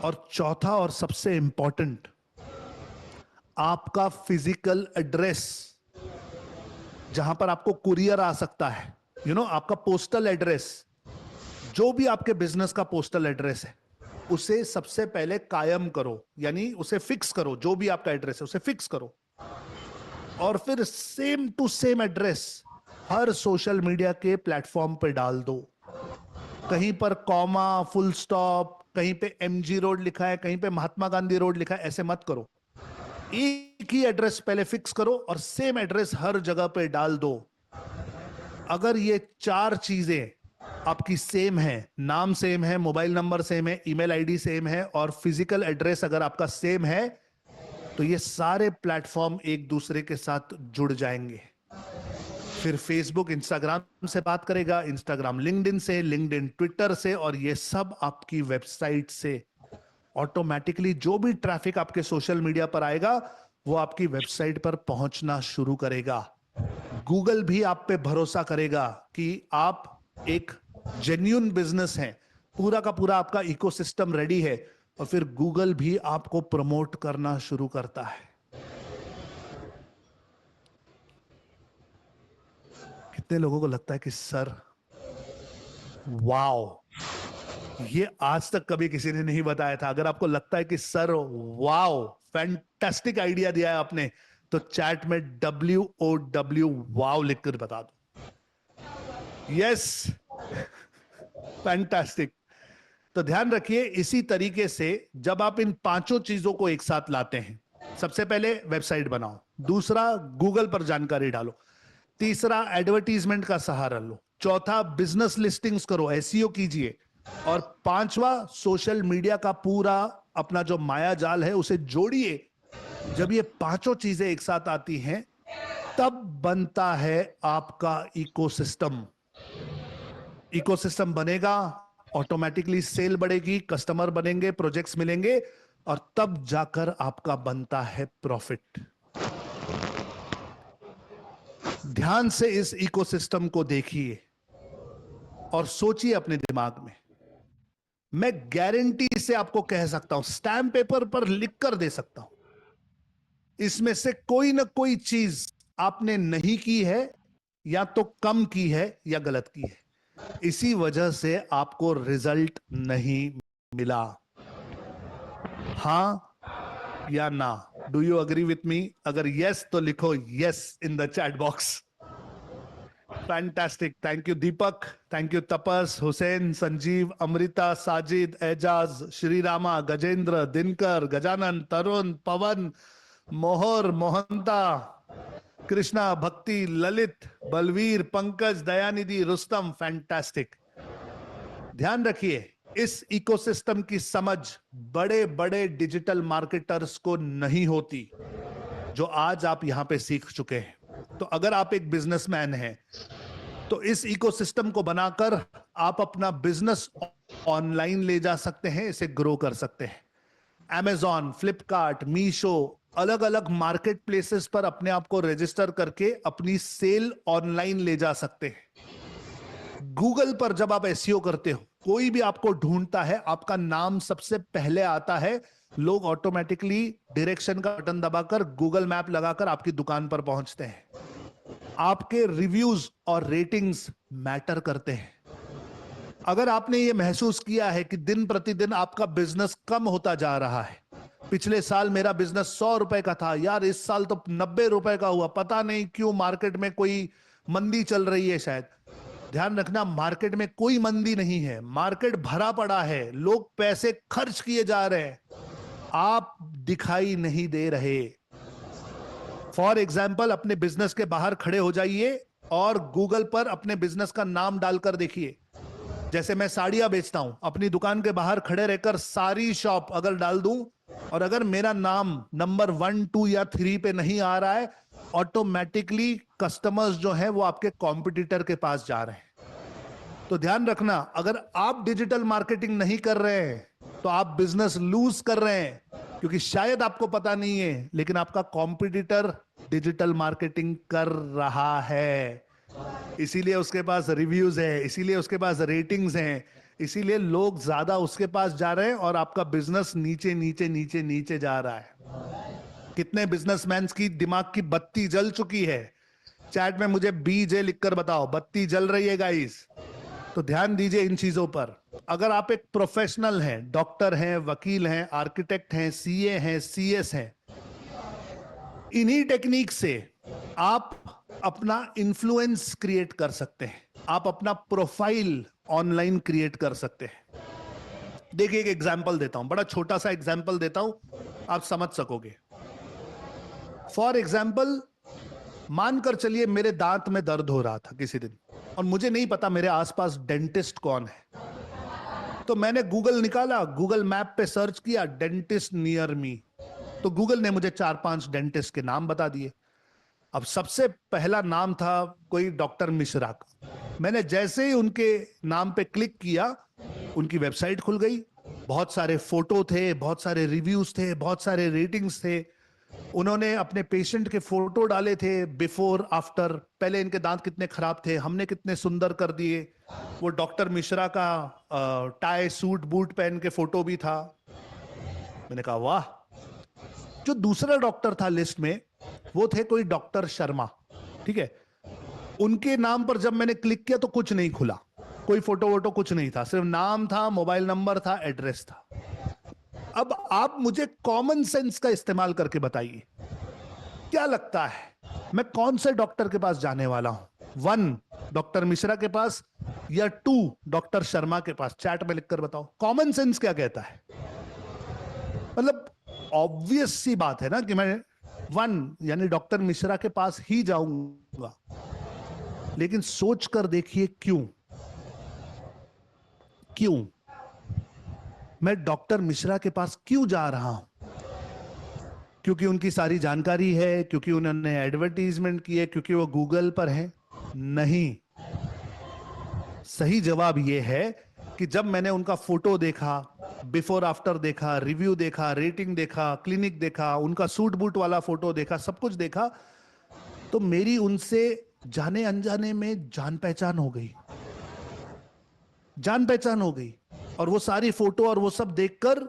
और चौथा और सबसे इंपॉर्टेंट, आपका फिजिकल एड्रेस, जहां पर आपको कुरियर आ सकता है, आपका पोस्टल एड्रेस, जो भी आपके बिजनेस का पोस्टल एड्रेस है, उसे सबसे पहले कायम करो, यानी उसे फिक्स करो। जो भी आपका एड्रेस है उसे फिक्स करो और फिर सेम टू सेम एड्रेस हर सोशल मीडिया के प्लेटफॉर्म पे डाल दो। कहीं पर कॉमा, फुल स्टॉप, कहीं पे एमजी रोड लिखा है, कहीं पे महात्मा गांधी रोड लिखा है, ऐसे मत करो। एक ही एड्रेस पहले फिक्स करो और सेम एड्रेस हर जगह पे डाल दो। अगर ये 4 चीजें आपकी सेम है, नाम सेम है, मोबाइल नंबर सेम है, ईमेल आईडी सेम है और फिजिकल एड्रेस अगर आपका सेम है, तो ये सारे प्लेटफॉर्म एक दूसरे के साथ जुड़ जाएंगे। फिर फेसबुक इंस्टाग्राम से बात करेगा, इंस्टाग्राम लिंक्डइन से, लिंक्डइन ट्विटर से, और ये सब आपकी वेबसाइट से। ऑटोमेटिकली जो भी ट्रैफिक आपके सोशल मीडिया पर आएगा वो आपकी वेबसाइट पर पहुंचना शुरू करेगा। गूगल भी आप पे भरोसा करेगा कि आप एक जेन्युइन बिजनेस हैं, पूरा का पूरा आपका इकोसिस्टम रेडी है, और फिर गूगल भी आपको प्रमोट करना शुरू करता है। कितने लोगों को लगता है कि सर वाओ, ये आज तक कभी किसी ने नहीं बताया था। अगर आपको लगता है कि सर वाओ, फैंटास्टिक आइडिया दिया है आपने, तो चैट में WOW वाओ लिखकर बता दो। Yes, fantastic. तो ध्यान रखिए, इसी तरीके से जब आप इन 5 चीजों को एक साथ लाते हैं, सबसे पहले वेबसाइट बनाओ, दूसरा गूगल पर जानकारी डालो, तीसरा एडवर्टीजमेंट का सहारा लो, चौथा बिजनेस लिस्टिंग्स करो, एसईओ कीजिए, और पांचवा सोशल मीडिया का पूरा अपना जो माया जाल है उसे जोड़िए। जब ये 5 चीजें एक साथ आती हैं, तब बनता है आपका इकोसिस्टम। इकोसिस्टम बनेगा, ऑटोमेटिकली सेल बढ़ेगी, कस्टमर बनेंगे, प्रोजेक्ट्स मिलेंगे, और तब जाकर आपका बनता है प्रॉफिट। ध्यान से इस इकोसिस्टम को देखिए और सोचिए अपने दिमाग में। मैं गारंटी से आपको कह सकता हूं, स्टैम्प पेपर पर लिख कर दे सकता हूं, इसमें से कोई ना कोई चीज आपने नहीं की है, या तो कम की है या गलत की है। इसी वजह से आपको रिजल्ट नहीं मिला। हाँ या ना? Do you agree with me? अगर यस तो लिखो yes in the chat box. Fantastic, thank you Deepak, thank you Tapas, Hussain, Sanjeev, Amrita, Sajid, Ejaz, Shrirama, Gajendra, Dinkar, Gajanan, Tarun, Pawan, Mohar, Mohanta, Krishna, Bhakti, Lalit, Balvir, Pankaj, Dayanidhi, Rustam. Fantastic. ध्यान रखिए, इस इकोसिस्टम की समझ बड़े बड़े डिजिटल मार्केटर्स को नहीं होती, जो आज आप यहां पे सीख चुके हैं। तो अगर आप एक बिजनेसमैन हैं तो इस इकोसिस्टम को बनाकर आप अपना बिजनेस ऑनलाइन ले जा सकते हैं, इसे ग्रो कर सकते हैं। Amazon, फ्लिपकार्ट, मीशो, अलग अलग मार्केट प्लेसेस पर अपने आप को रजिस्टर करके अपनी सेल ऑनलाइन ले जा सकते हैं। गूगल पर जब आप एसईओ करते हो, कोई भी आपको ढूंढता है, आपका नाम सबसे पहले आता है, लोग ऑटोमेटिकली डायरेक्शन का बटन दबाकर गूगल मैप लगाकर आपकी दुकान पर पहुंचते हैं। आपके रिव्यूज और रेटिंग्स मैटर करते हैं। अगर आपने ये महसूस किया है कि दिन प्रतिदिन आपका बिजनेस कम होता जा रहा है, पिछले साल मेरा बिजनेस 100 रुपए का था, यार इस साल तो 90 रुपए का हुआ, पता नहीं क्यों, मार्केट में कोई मंदी चल रही है शायद। ध्यान रखना, मार्केट में कोई मंदी नहीं है, मार्केट भरा पड़ा है, लोग पैसे खर्च किए जा रहे हैं, आप दिखाई नहीं दे रहे। फॉर एग्जाम्पल, अपने बिजनेस के बाहर खड़े हो जाइए और गूगल पर अपने बिजनेस का नाम डालकर देखिए। जैसे मैं साड़ियां बेचता हूं, अपनी दुकान के बाहर खड़े रहकर सारी शॉप अगर डाल दूं, और अगर मेरा नाम नंबर 1, 2 या 3 पे नहीं आ रहा है, ऑटोमेटिकली कस्टमर्स जो है वो आपके कॉम्पिटिटर के पास जा रहे हैं। तो ध्यान रखना, अगर आप डिजिटल मार्केटिंग नहीं कर रहे हैं तो आप बिजनेस लूज कर रहे हैं, क्योंकि शायद आपको पता नहीं है, लेकिन आपका कॉम्पिटिटर डिजिटल मार्केटिंग कर रहा है। इसीलिए उसके पास रिव्यूज है, इसीलिए उसके पास रेटिंग्स हैं, इसीलिए लोग ज्यादा उसके पास जा रहे हैं और आपका बिजनेस नीचे नीचे नीचे नीचे जा रहा है। कितने बिजनेसमैन की दिमाग की बत्ती जल चुकी है? चैट में मुझे बीजे लिखकर बताओ, बत्ती जल रही है गाइस? तो ध्यान दीजिए इन चीजों पर। अगर आप एक प्रोफेशनल हैं, डॉक्टर हैं, वकील हैं, आर्किटेक्ट हैं, सीए हैं, सीएस हैं, इन्हीं टेक्निक से आप अपना इन्फ्लुएंस क्रिएट कर सकते हैं, आप अपना प्रोफाइल ऑनलाइन क्रिएट कर सकते हैं। देखिए, एक एग्जांपल देता हूं, बड़ा छोटा सा एग्जांपल देता हूं, आप समझ सकोगे। फॉर एग्जांपल, मानकर चलिए मेरे दांत में दर्द हो रहा था किसी दिन, और मुझे नहीं पता मेरे आसपास डेंटिस्ट कौन है। तो मैंने गूगल निकाला, गूगल मैप पे सर्च किया डेंटिस्ट नियर मी, तो गूगल ने मुझे 4-5 डेंटिस्ट के नाम बता दिए। अब सबसे पहला नाम था कोई डॉक्टर मिश्रा का। मैंने जैसे ही उनके नाम पे क्लिक किया, उनकी वेबसाइट खुल गई, बहुत सारे फोटो थे, बहुत सारे रिव्यूज थे, बहुत सारे रेटिंग्स थे। उन्होंने अपने पेशेंट के फोटो डाले थे, बिफोर आफ्टर, पहले इनके दांत कितने खराब थे, हमने कितने सुंदर कर दिए। वो डॉक्टर मिश्रा का टाई सूट बूट पहन के फोटो भी था। मैंने कहा वाह। जो दूसरा डॉक्टर था लिस्ट में, वो थे कोई डॉक्टर शर्मा, ठीक है। उनके नाम पर जब मैंने क्लिक किया तो कुछ नहीं खुला, कोई फोटो वोटो कुछ नहीं था, सिर्फ नाम था, मोबाइल नंबर था, एड्रेस था। अब आप मुझे कॉमन सेंस का इस्तेमाल करके बताइए, क्या लगता है मैं कौन से डॉक्टर के पास जाने वाला हूं? 1 डॉक्टर मिश्रा के पास या 2 डॉक्टर शर्मा के पास? चैट में लिखकर बताओ, कॉमन सेंस क्या कहता है। मतलब ऑब्वियस सी बात है ना कि मैं 1 यानी डॉक्टर मिश्रा के पास ही जाऊंगा। लेकिन सोच कर देखिए, क्यों मैं डॉक्टर मिश्रा के पास क्यों जा रहा हूं? क्योंकि उनकी सारी जानकारी है, क्योंकि उन्होंने एडवर्टीजमेंट की है, क्योंकि वो गूगल पर है? नहीं। सही जवाब यह है कि जब मैंने उनका फोटो देखा, बिफोर आफ्टर देखा, रिव्यू देखा, रेटिंग देखा, क्लिनिक देखा, उनका सूट बूट वाला फोटो देखा, सब कुछ देखा, तो मेरी उनसे जाने अनजाने में जान पहचान हो गई, जान पहचान हो गई। और वो सारी फोटो और वो सब देखकर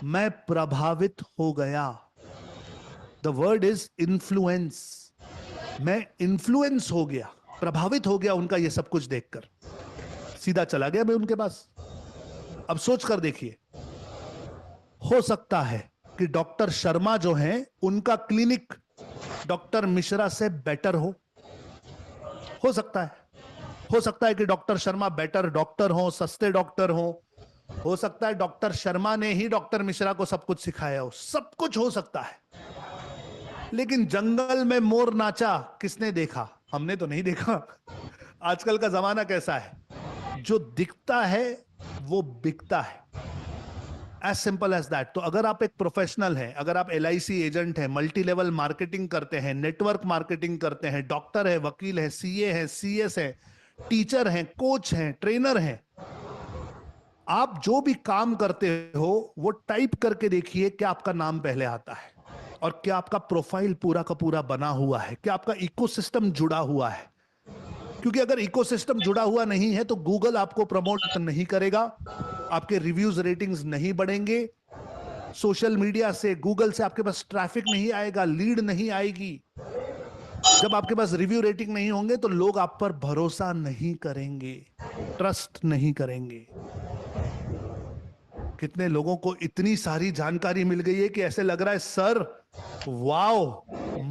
मैं प्रभावित हो गया। The word is influence. मैं इन्फ्लुएंस हो गया, प्रभावित हो गया उनका ये सब कुछ देखकर। सीधा चला गया मैं उनके पास। अब सोच कर देखिए, हो सकता है कि डॉक्टर शर्मा जो हैं उनका क्लिनिक डॉक्टर मिश्रा से बेटर हो सकता है। हो सकता है कि डॉक्टर शर्मा बेटर डॉक्टर हो, सस्ते डॉक्टर हो सकता है डॉक्टर शर्मा ने ही डॉक्टर मिश्रा को सब कुछ सिखाया हो, सब कुछ हो सकता है। लेकिन जंगल में मोर नाचा किसने देखा? हमने तो नहीं देखा। आजकल का जमाना कैसा है, जो दिखता है वो बिकता है, एज सिंपल एज दैट। तो अगर आप एक प्रोफेशनल हैं, अगर आप LIC एजेंट हैं, मल्टी लेवल मार्केटिंग करते हैं, नेटवर्क मार्केटिंग करते हैं, डॉक्टर है, वकील है, CA है, CS है, टीचर हैं, कोच हैं, ट्रेनर हैं, आप जो भी काम करते हो वो टाइप करके देखिए क्या आपका नाम पहले आता है और क्या आपका प्रोफाइल पूरा का पूरा बना हुआ है, क्या आपका इकोसिस्टम जुड़ा हुआ है। क्योंकि अगर इकोसिस्टम जुड़ा हुआ नहीं है तो गूगल आपको प्रमोट नहीं करेगा, आपके रिव्यूज रेटिंग्स नहीं बढ़ेंगे, सोशल मीडिया से, गूगल से आपके पास ट्रैफिक नहीं आएगा, लीड नहीं आएगी। जब आपके पास रिव्यू रेटिंग नहीं होंगे तो लोग आप पर भरोसा नहीं करेंगे, ट्रस्ट नहीं करेंगे। कितने लोगों को इतनी सारी जानकारी मिल गई है कि ऐसे लग रहा है सर वाओ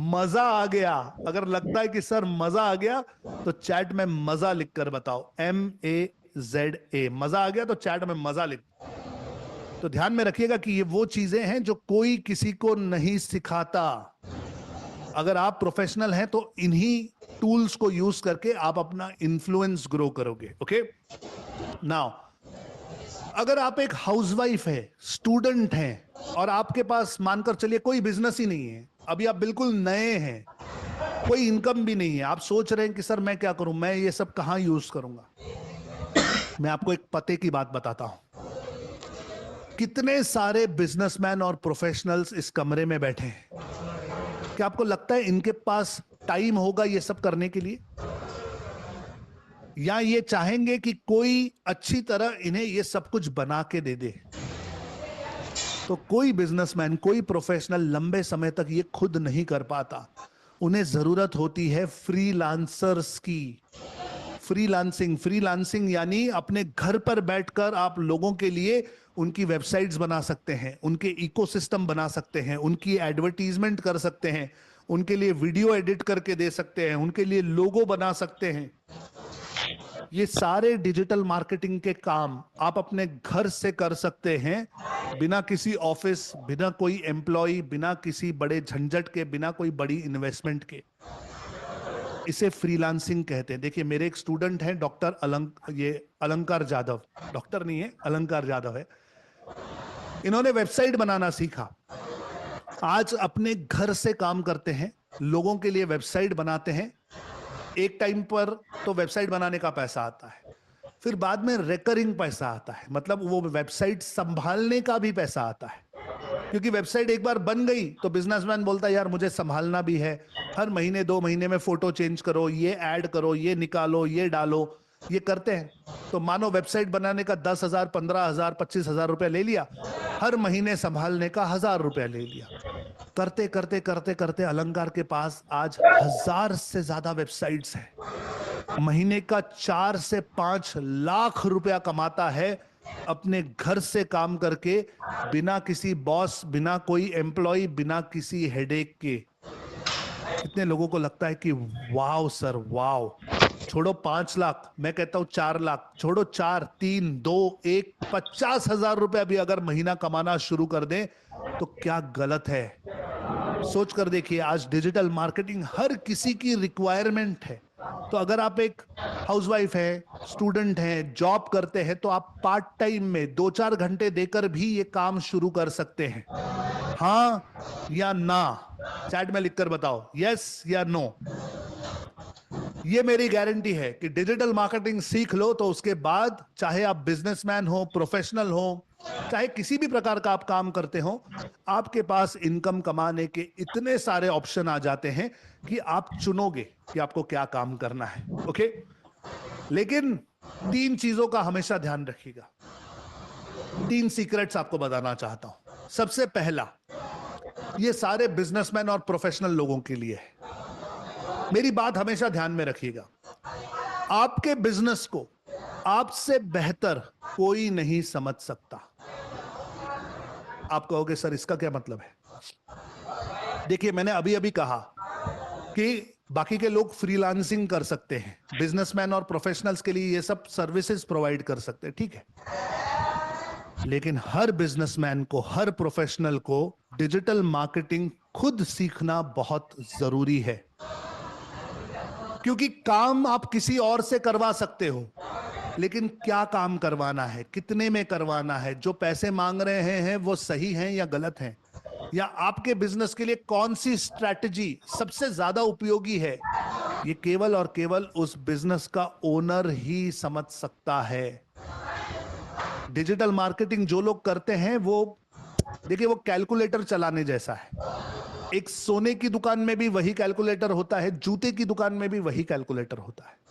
मजा आ गया। अगर लगता है कि सर मजा आ गया तो चैट में मजा लिखकर बताओ, MAZA, मजा आ गया तो चैट में मजा लिख। तो ध्यान में रखिएगा कि ये वो चीजें हैं जो कोई किसी को नहीं सिखाता। अगर आप प्रोफेशनल हैं तो इन्हीं टूल्स को यूज करके आप अपना इन्फ्लुएंस ग्रो करोगे। ओके, नाउ अगर आप एक हाउसवाइफ है, स्टूडेंट हैं और आपके पास मानकर चलिए कोई बिजनेस ही नहीं है, अभी आप बिल्कुल नए हैं, कोई इनकम भी नहीं है, आप सोच रहे हैं कि सर मैं क्या करूं, मैं ये सब कहां यूज करूंगा। मैं आपको एक पते की बात बताता हूं। कितने सारे बिजनेसमैन और प्रोफेशनल्स इस कमरे में बैठे हैं, क्या आपको लगता है इनके पास टाइम होगा ये सब करने के लिए, या ये चाहेंगे कि कोई अच्छी तरह इन्हें ये सब कुछ बना के दे दे? तो कोई बिजनेसमैन, कोई प्रोफेशनल लंबे समय तक ये खुद नहीं कर पाता। उन्हें जरूरत होती है फ्रीलांसर्स की। फ्रीलांसिंग यानी अपने घर पर बैठकर आप लोगों के लिए उनकी वेबसाइट्स बना सकते हैं, उनके इकोसिस्टम बना सकते हैं, उनकी एडवर्टीजमेंट कर सकते हैं, उनके लिए वीडियो एडिट करके दे सकते हैं, उनके लिए लोगो बना सकते हैं। ये सारे डिजिटल मार्केटिंग के काम आप अपने घर से कर सकते हैं, बिना किसी ऑफिस, बिना कोई एम्प्लॉय, बिना किसी बड़े झंझट के, बिना कोई बड़ी इन्वेस्टमेंट के। इसे फ्रीलांसिंग कहते हैं। देखिए मेरे एक स्टूडेंट हैं डॉक्टर अलंकार जाधव, डॉक्टर नहीं है, अलंकार जाधव है। इन्होंने वेबसाइट बनाना सीखा, आज अपने घर से काम करते हैं, लोगों के लिए वेबसाइट बनाते हैं। एक टाइम पर तो वेबसाइट बनाने का पैसा आता है, फिर बाद में रिकरिंग पैसा आता है, मतलब वो वेबसाइट संभालने का भी पैसा आता है। क्योंकि वेबसाइट एक बार बन गई तो बिजनेसमैन बोलता है यार मुझे संभालना भी है, हर महीने 2 महीने में फोटो चेंज करो, ये ऐड करो, ये निकालो, ये डालो, ये करते हैं। तो मानो वेबसाइट बनाने का 10,000, 15,000, 25,000 रुपया ले लिया, हर महीने संभालने का 1,000 रुपया ले लिया। करते करते करते करते अलंकार के पास आज 1,000 से ज्यादा वेबसाइट्स हैं। महीने का 4 से 5 लाख रुपया कमाता है अपने घर से काम करके, बिना किसी बॉस, बिना कोई एम्प्लॉय, बिना किसी हेडेक के। कितने लोगों को लगता है कि वाओ सर वाओ, छोड़ो 5 लाख, मैं कहता हूं 4 लाख, छोड़ो 4, 3, 2, 1, 50,000 रुपया भी अगर महीना कमाना शुरू कर दें तो क्या गलत है? सोच कर देखिए, आज डिजिटल मार्केटिंग हर किसी की रिक्वायरमेंट है। तो अगर आप एक हाउसवाइफ है, स्टूडेंट हैं, जॉब करते हैं, तो आप पार्ट टाइम में 2-4 घंटे देकर भी ये काम शुरू कर सकते हैं। हाँ या ना, चैट में लिखकर बताओ, यस या नो। ये मेरी गारंटी है कि डिजिटल मार्केटिंग सीख लो तो उसके बाद चाहे आप बिजनेसमैन हो, प्रोफेशनल हो, चाहे किसी भी प्रकार का आप काम करते हो, आपके पास इनकम कमाने के इतने सारे ऑप्शन आ जाते हैं कि आप चुनोगे कि आपको क्या काम करना है। ओके, लेकिन 3 चीजों का हमेशा ध्यान रखिएगा। 3 सीक्रेट्स आपको बताना चाहता हूं। सबसे पहला, ये सारे बिजनेसमैन और प्रोफेशनल लोगों के लिए है, मेरी बात हमेशा ध्यान में रखिएगा। आपके बिजनेस को आपसे बेहतर कोई नहीं समझ सकता। आप कहोगे सर इसका क्या मतलब है? देखिए, मैंने अभी अभी कहा कि बाकी के लोग फ्रीलांसिंग कर सकते हैं, बिजनेसमैन और प्रोफेशनल्स के लिए ये सब सर्विसेज प्रोवाइड कर सकते हैं, ठीक है। लेकिन हर बिजनेसमैन को, हर प्रोफेशनल को डिजिटल मार्केटिंग खुद सीखना बहुत जरूरी है। क्योंकि काम आप किसी और से करवा सकते हो, लेकिन क्या काम करवाना है, कितने में करवाना है, जो पैसे मांग रहे हैं वो सही हैं या गलत हैं, या आपके बिजनेस के लिए कौन सी स्ट्रैटेजी सबसे ज्यादा उपयोगी है, ये केवल और केवल उस बिजनेस का ओनर ही समझ सकता है। डिजिटल मार्केटिंग जो लोग करते हैं वो, देखिए, वो कैलकुलेटर चलाने जैसा है। एक सोने की दुकान में भी वही कैलकुलेटर होता है, जूते की दुकान में भी वही कैलकुलेटर होता है।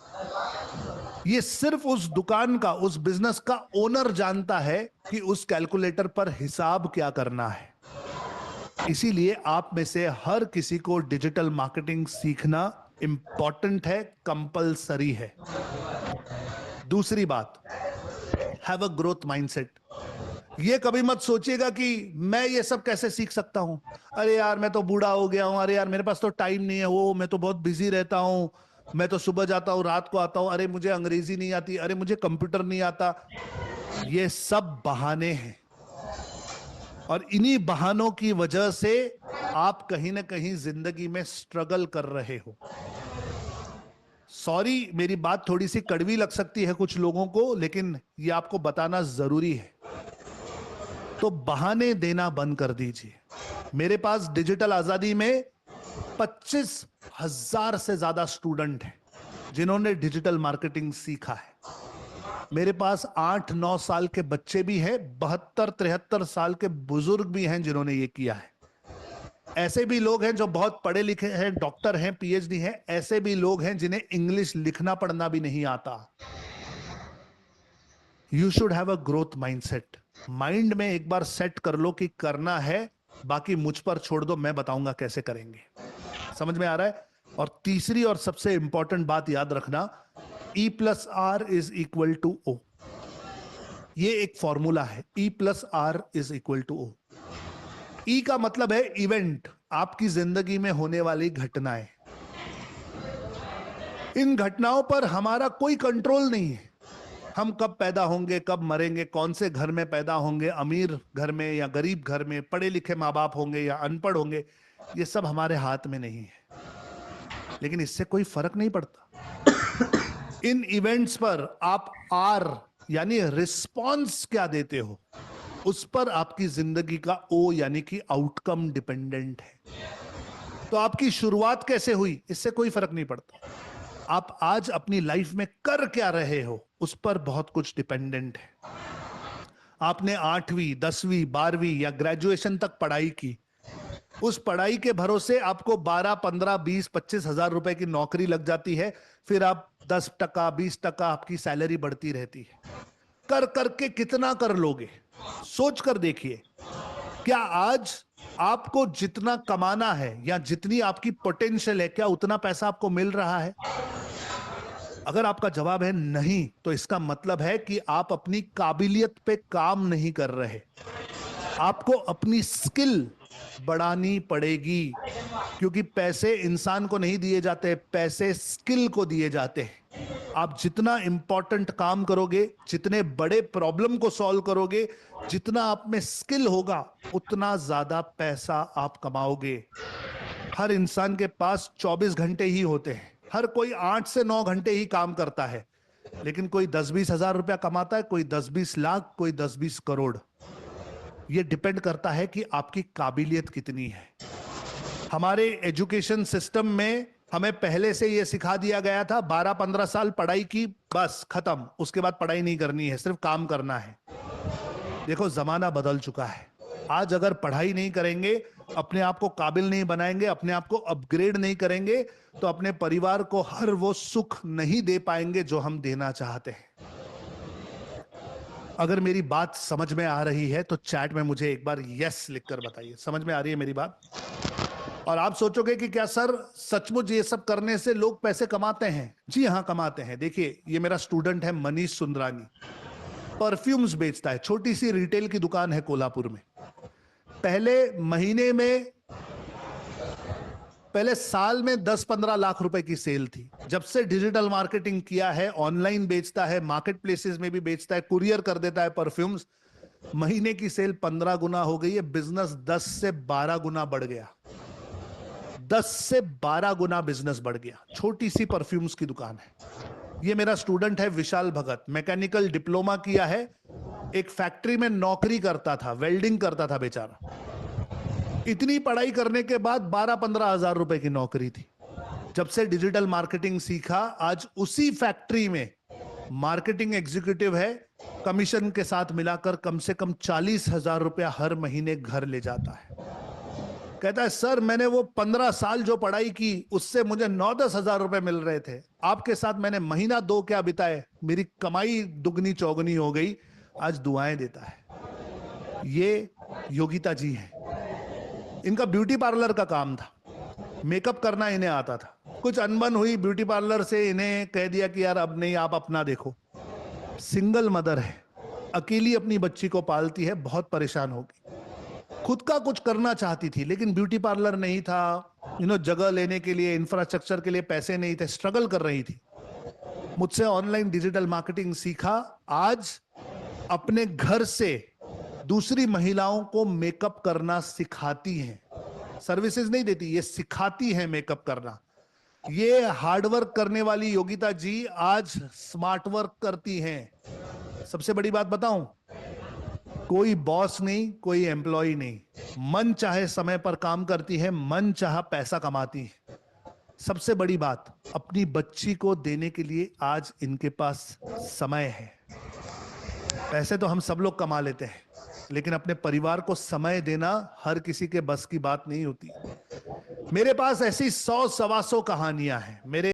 ये सिर्फ उस दुकान का, उस बिजनेस का ओनर जानता है कि उस कैलकुलेटर पर हिसाब क्या करना है। इसीलिए आप में से हर किसी को डिजिटल मार्केटिंग सीखना इंपॉर्टेंट है, कंपलसरी है। दूसरी बात, हैव अ ग्रोथ माइंडसेट। ये कभी मत सोचिएगा कि मैं ये सब कैसे सीख सकता हूं, अरे यार मैं तो बूढ़ा हो गया हूं, अरे यार मेरे पास तो टाइम नहीं है, वो मैं तो बहुत बिजी रहता हूं, मैं तो सुबह जाता हूं रात को आता हूं, अरे मुझे अंग्रेजी नहीं आती, अरे मुझे कंप्यूटर नहीं आता। ये सब बहाने हैं, और इन्हीं बहानों की वजह से आप कहीं ना कहीं जिंदगी में स्ट्रगल कर रहे हो। सॉरी, मेरी बात थोड़ी सी कड़वी लग सकती है कुछ लोगों को, लेकिन ये आपको बताना जरूरी है। तो बहाने देना बंद कर दीजिए। मेरे पास डिजिटल आजादी में 25,000 से ज्यादा स्टूडेंट हैं जिन्होंने डिजिटल मार्केटिंग सीखा है। मेरे पास 8-9 साल के बच्चे भी हैं, 72-73 साल के बुजुर्ग भी हैं जिन्होंने ये किया है। ऐसे भी लोग हैं जो बहुत पढ़े लिखे हैं, डॉक्टर हैं, पीएचडी हैं, ऐसे भी लोग हैं जिन्हें इंग्लिश लिखना पढ़ना भी नहीं आता। You should have a growth mindset. Mind में एक बार सेट कर लो कि करना है, बाकी मुझ पर छोड़ दो, मैं बताऊंगा कैसे करेंगे। समझ में आ रहा है? और तीसरी और सबसे इंपॉर्टेंट बात याद रखना, E+R is equal to O। ये एक फॉर्मूला है, E+R is equal to O। E का मतलब है इवेंट, आपकी जिंदगी में होने वाली घटनाएं। इन घटनाओं पर हमारा कोई कंट्रोल नहीं है। हम कब पैदा होंगे, कब मरेंगे, कौन से घर में पैदा होंगे, अमीर घर में या गरीब घर में, पढ़े लिखे माँ बाप होंगे या अनपढ़ होंगे, ये सब हमारे हाथ में नहीं है। लेकिन इससे कोई फर्क नहीं पड़ता। इन इवेंट्स पर आप आर यानी रिस्पॉन्स क्या देते हो, उस पर आपकी जिंदगी का ओ यानी कि आउटकम डिपेंडेंट है। तो आपकी शुरुआत कैसे हुई, इससे कोई फर्क नहीं पड़ता। आप आज अपनी लाइफ में कर क्या रहे हो, उस पर बहुत कुछ डिपेंडेंट है। आपने 8वीं, 10वीं, 12वीं या ग्रेजुएशन तक पढ़ाई की, उस पढ़ाई के भरोसे आपको 12, 15, 20, 25 हजार रुपए की नौकरी लग जाती है, फिर आप 10%, 20% आपकी सैलरी बढ़ती रहती है। कर करके कितना कर लोगे, सोच कर देखिए। क्या आज आपको जितना कमाना है या जितनी आपकी पोटेंशियल है, क्या उतना पैसा आपको मिल रहा है? अगर आपका जवाब है नहीं, तो इसका मतलब है कि आप अपनी काबिलियत पे काम नहीं कर रहे। आपको अपनी स्किल बढ़ानी पड़ेगी, क्योंकि पैसे इंसान को नहीं दिए जाते, पैसे स्किल को दिए जाते हैं। आप जितना इंपॉर्टेंट काम करोगे, जितने बड़े प्रॉब्लम को सॉल्व करोगे, जितना आप में स्किल होगा, उतना ज्यादा पैसा आप कमाओगे। हर इंसान के पास 24 घंटे ही होते हैं, हर कोई 8 से 9 घंटे ही काम करता है, लेकिन कोई 10-20 हजार रुपया कमाता है, कोई 10-20 लाख, कोई 10-20 करोड़। ये डिपेंड करता है कि आपकी काबिलियत कितनी है। हमारे एजुकेशन सिस्टम में हमें पहले से यह सिखा दिया गया था, 12-15 साल पढ़ाई की, बस खत्म, उसके बाद पढ़ाई नहीं करनी है, सिर्फ काम करना है। देखो, जमाना बदल चुका है। आज अगर पढ़ाई नहीं करेंगे, अपने आप को काबिल नहीं बनाएंगे, अपने आप को अपग्रेड नहीं करेंगे, तो अपने परिवार को हर वो सुख नहीं दे पाएंगे जो हम देना चाहते हैं। अगर मेरी बात समझ में आ रही है तो चैट में मुझे एक बार यस लिखकर बताइए। समझ में आ रही है मेरी बात? और आप सोचोगे कि क्या सर सचमुच ये सब करने से लोग पैसे कमाते हैं? जी हाँ, कमाते हैं। देखिए, ये मेरा स्टूडेंट है मनीष सुंदरानी, परफ्यूम्स बेचता है, छोटी सी रिटेल की दुकान है कोल्हापुर में। पहले साल में 10-15 लाख रुपए की सेल थी। जब से डिजिटल मार्केटिंग किया है, ऑनलाइन बेचता है, मार्केट प्लेसेस में भी बेचता है, कुरियर कर देता है परफ्यूम्स, महीने की सेल 15 गुना हो गई है। बिजनेस 10 से 12 गुना बढ़ गया। 10 से 12 गुना बिजनेस बढ़ गया। छोटी सी परफ्यूम्स की दुकान है। ये मेरा स्टूडेंट है विशाल भगत, मैकेनिकल डिप्लोमा किया है, एक फैक्ट्री में नौकरी करता था, वेल्डिंग करता था बेचारा। इतनी पढ़ाई करने के बाद 12-15 हजार रुपए की नौकरी थी। जब से डिजिटल मार्केटिंग सीखा, आज उसी फैक्ट्री में मार्केटिंग एग्जीक्यूटिव है, कमीशन के साथ मिलाकर कम से कम 40,000 रुपया हर महीने घर ले जाता है। कहता है सर मैंने वो 15 साल जो पढ़ाई की उससे मुझे 9-10 हजार रुपए मिल रहे थे, आपके साथ मैंने महीना 2 क्या बिताए, मेरी कमाई दुगनी चौगनी हो गई, आज दुआएं देता है। ये योगिता जी हैं। इनका ब्यूटी पार्लर का काम था, मेकअप करना इन्हें आता था। कुछ अनबन हुई ब्यूटी पार्लर से, इन्हें कह दिया कि यार अब नहीं, आप अपना देखो। सिंगल मदर है, अकेली अपनी बच्ची को पालती है, बहुत परेशान होगी। खुद का कुछ करना चाहती थी लेकिन ब्यूटी पार्लर नहीं था, जगह लेने के लिए, इंफ्रास्ट्रक्चर के लिए पैसे नहीं थे, स्ट्रगल कर रही थी। मुझसे ऑनलाइन डिजिटल मार्केटिंग सीखा, आज अपने घर से दूसरी महिलाओं को मेकअप करना सिखाती हैं। सर्विसेज नहीं देती, ये सिखाती है मेकअप करना। ये हार्ड वर्क करने वाली योगिता जी आज स्मार्ट वर्क करती हैं। सबसे बड़ी बात बताऊं, कोई बॉस नहीं, कोई एम्प्लॉय नहीं, मन चाहे समय पर काम करती है, मन चाहा पैसा कमाती है। सबसे बड़ी बात, अपनी बच्ची को देने के लिए आज इनके पास समय है। पैसे तो हम सब लोग कमा लेते हैं, लेकिन अपने परिवार को समय देना हर किसी के बस की बात नहीं होती। मेरे पास ऐसी 100-125 कहानियां हैं। मेरे